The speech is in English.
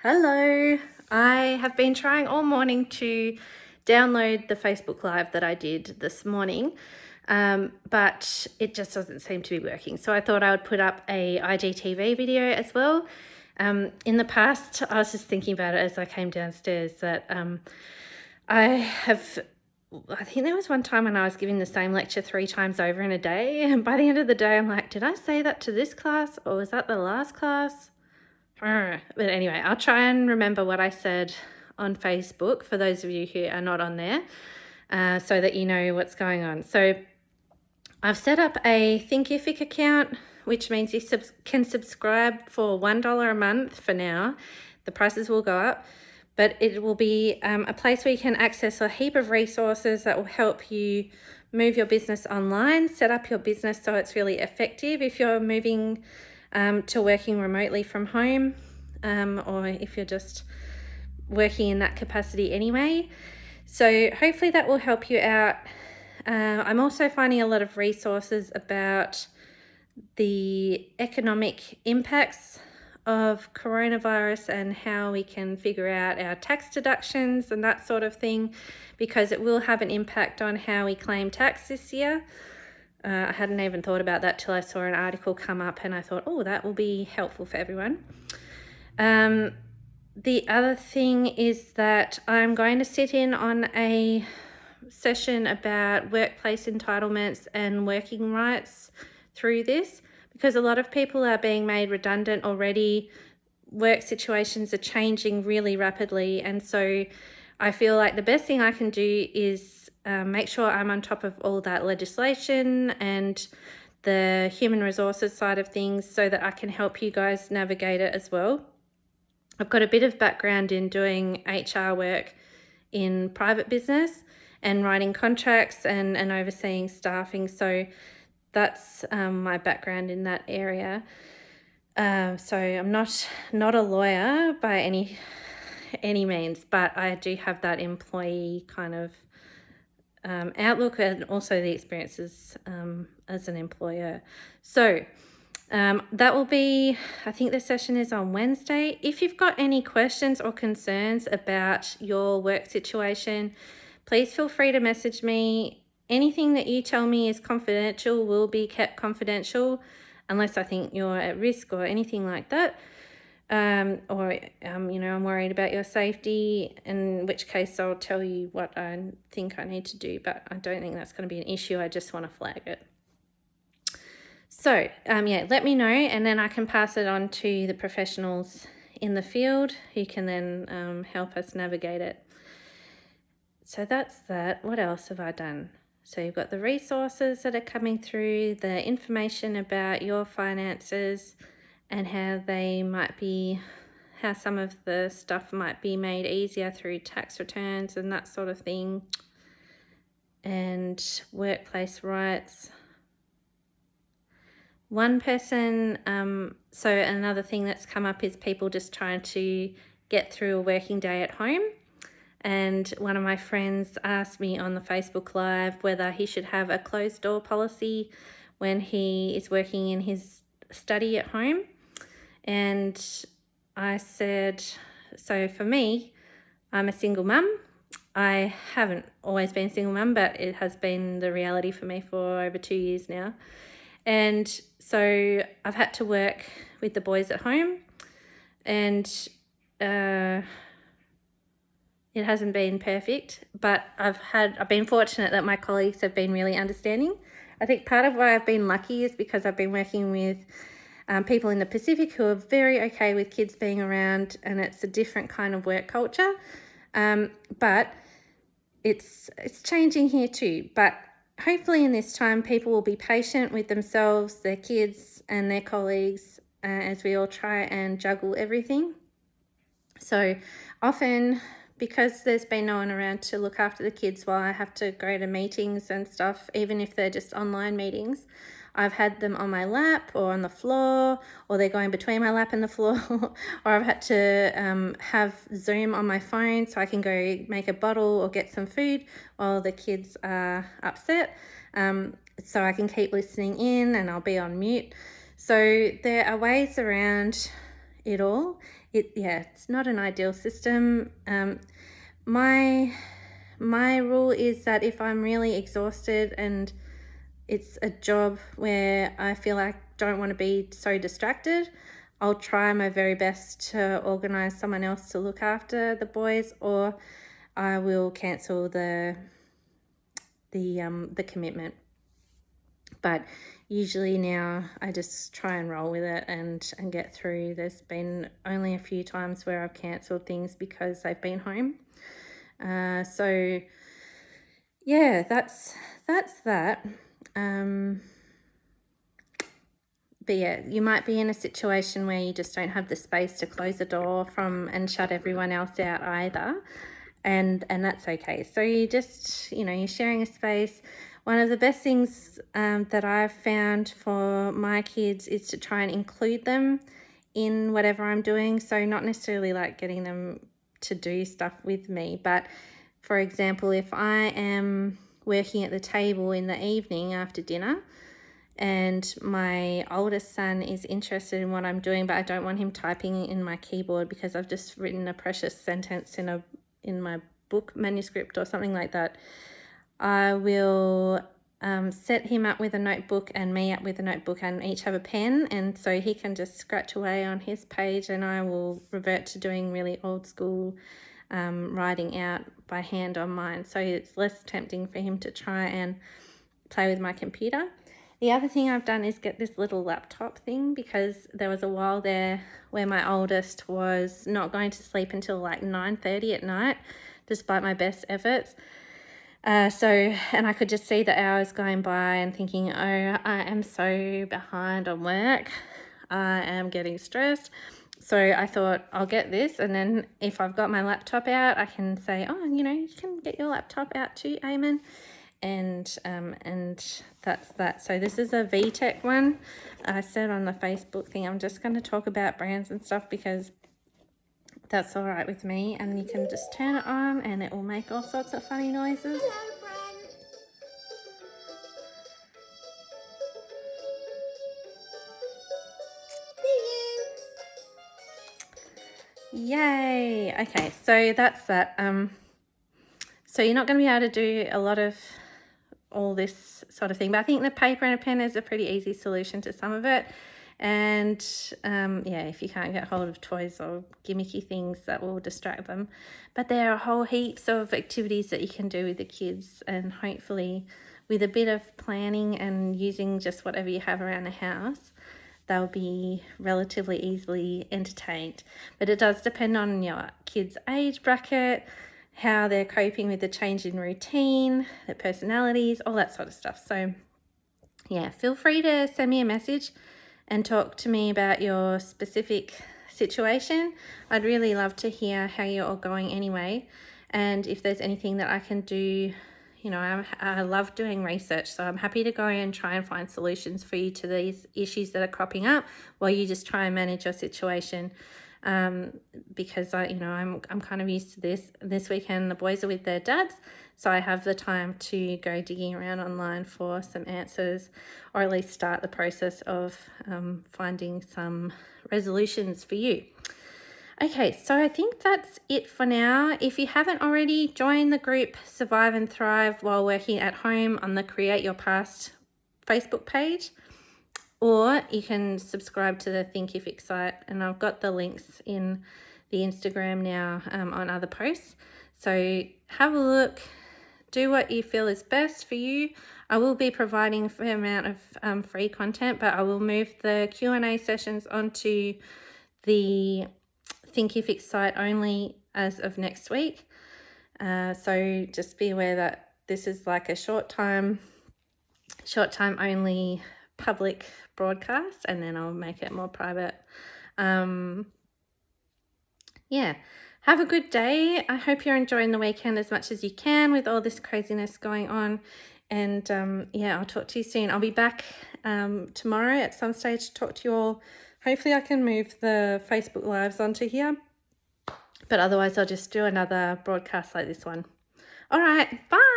Hello. I have been trying all morning to download the Facebook Live that I did this morning, but it just doesn't seem to be working. So I thought I would put up a IGTV video as well. In the past, I was just thinking about it as I came downstairs that I think there was one time when I was giving the same lecture 3 times over in a day, and by the end of the day, I'm like, did I say that to this class or was that the last class? But anyway, I'll try and remember what I said on Facebook for those of you who are not on there, so that you know what's going on. So I've set up a Thinkific account, which means you can subscribe for $1 a month for now. The prices will go up, but it will be a place where you can access a heap of resources that will help you move your business online, set up your business so it's really effective if you're moving to working remotely from home, or if you're just working in that capacity anyway. So hopefully that will help you out. I'm also finding a lot of resources about the economic impacts of coronavirus and how we can figure out our tax deductions and that sort of thing, because it will have an impact on how we claim tax this year. I hadn't even thought about that till I saw an article come up and I thought, oh, that will be helpful for everyone. The other thing is that I'm going to sit in on a session about workplace entitlements and working rights through this, because a lot of people are being made redundant already. Work situations are changing really rapidly, and so I feel like the best thing I can do is make sure I'm on top of all that legislation and the human resources side of things so that I can help you guys navigate it as well. I've got a bit of background in doing HR work in private business and writing contracts and overseeing staffing. So that's my background in that area. So I'm not a lawyer by any means, but I do have that employee kind of outlook and also the experiences as an employer. So that will be, I think the session is on Wednesday. If you've got any questions or concerns about your work situation, please feel free to message me. Anything that you tell me is confidential will be kept confidential unless I think you're at risk or anything like that. I'm worried about your safety, in which case I'll tell you what I think I need to do, but I don't think that's going to be an issue. I just want to flag it. So, let me know, and then I can pass it on to the professionals in the field who can then help us navigate it. So that's that. What else have I done? So you've got the resources that are coming through, the information about your finances and how some of the stuff might be made easier through tax returns and that sort of thing, and workplace rights. One person, so another thing that's come up is people just trying to get through a working day at home. And one of my friends asked me on the Facebook Live whether he should have a closed door policy when he is working in his study at home. And I said, so for me, I'm a single mum. I haven't always been a single mum, but it has been the reality for me for over 2 years now. And so I've had to work with the boys at home, and it hasn't been perfect, but I've been fortunate that my colleagues have been really understanding. I think part of why I've been lucky is because I've been working with people in the Pacific who are very okay with kids being around, and it's a different kind of work culture. But it's changing here too. But hopefully in this time, people will be patient with themselves, their kids and their colleagues as we all try and juggle everything. So often, because there's been no one around to look after the kids while I have to go to meetings and stuff, even if they're just online meetings, I've had them on my lap or on the floor, or they're going between my lap and the floor, or I've had to have Zoom on my phone so I can go make a bottle or get some food while the kids are upset, so I can keep listening in and I'll be on mute. So there are ways around it all. It's not an ideal system. My rule is that if I'm really exhausted and it's a job where I feel I don't want to be so distracted, I'll try my very best to organise someone else to look after the boys, or I will cancel the commitment. But usually now I just try and roll with it and get through. There's been only a few times where I've cancelled things because they've been home. So yeah, that's that. But yeah, you might be in a situation where you just don't have the space to close the door from and shut everyone else out either. And that's okay. So you just, you're sharing a space. One of the best things that I've found for my kids is to try and include them in whatever I'm doing. So not necessarily like getting them to do stuff with me, but for example, if I am working at the table in the evening after dinner and my oldest son is interested in what I'm doing, but I don't want him typing in my keyboard because I've just written a precious sentence in my book manuscript or something like that, I will set him up with a notebook and me up with a notebook, and each have a pen, and so he can just scratch away on his page and I will revert to doing really old school writing out by hand on mine, so it's less tempting for him to try and play with my computer. The other thing I've done is get this little laptop thing, because there was a while there where my oldest was not going to sleep until like 9:30 at night, despite my best efforts. And I could just see the hours going by and thinking, oh, I am so behind on work. I am getting stressed. So I thought I'll get this, and then if I've got my laptop out, I can say, oh, you can get your laptop out too, Eamon. And that's that. So this is a VTech one. I said on the Facebook thing, I'm just going to talk about brands and stuff because that's all right with me, and you can just turn it on and it will make all sorts of funny noises. Yay. Okay, so that's that. So you're not going to be able to do a lot of all this sort of thing, but I think the paper and a pen is a pretty easy solution to some of it. And if you can't get hold of toys or gimmicky things, that will distract them. But there are whole heaps of activities that you can do with the kids, and hopefully with a bit of planning and using just whatever you have around the house, they'll be relatively easily entertained. But it does depend on your kids' age bracket, how they're coping with the change in routine, their personalities, all that sort of stuff. So yeah, feel free to send me a message and talk to me about your specific situation. I'd really love to hear how you're all going anyway, and if there's anything that I can do. I love doing research, so I'm happy to go and try and find solutions for you to these issues that are cropping up while you just try and manage your situation. Because I'm kind of used to this. This weekend the boys are with their dads, so I have the time to go digging around online for some answers, or at least start the process of finding some resolutions for you. Okay, so I think that's it for now. If you haven't already, join the group Survive and Thrive While Working at Home on the Create Your Past Facebook page, or you can subscribe to the Thinkific site, and I've got the links in the Instagram now on other posts. So have a look, do what you feel is best for you. I will be providing a fair amount of free content, but I will move the Q&A sessions onto the Thinkific site only as of next week. So just be aware that this is like a short time only public broadcast, and then I'll make it more private. Have a good day. I hope you're enjoying the weekend as much as you can with all this craziness going on, and I'll talk to you soon. I'll be back tomorrow at some stage to talk to you all. Hopefully I can move the Facebook Lives onto here, but otherwise I'll just do another broadcast like this one. All right, bye.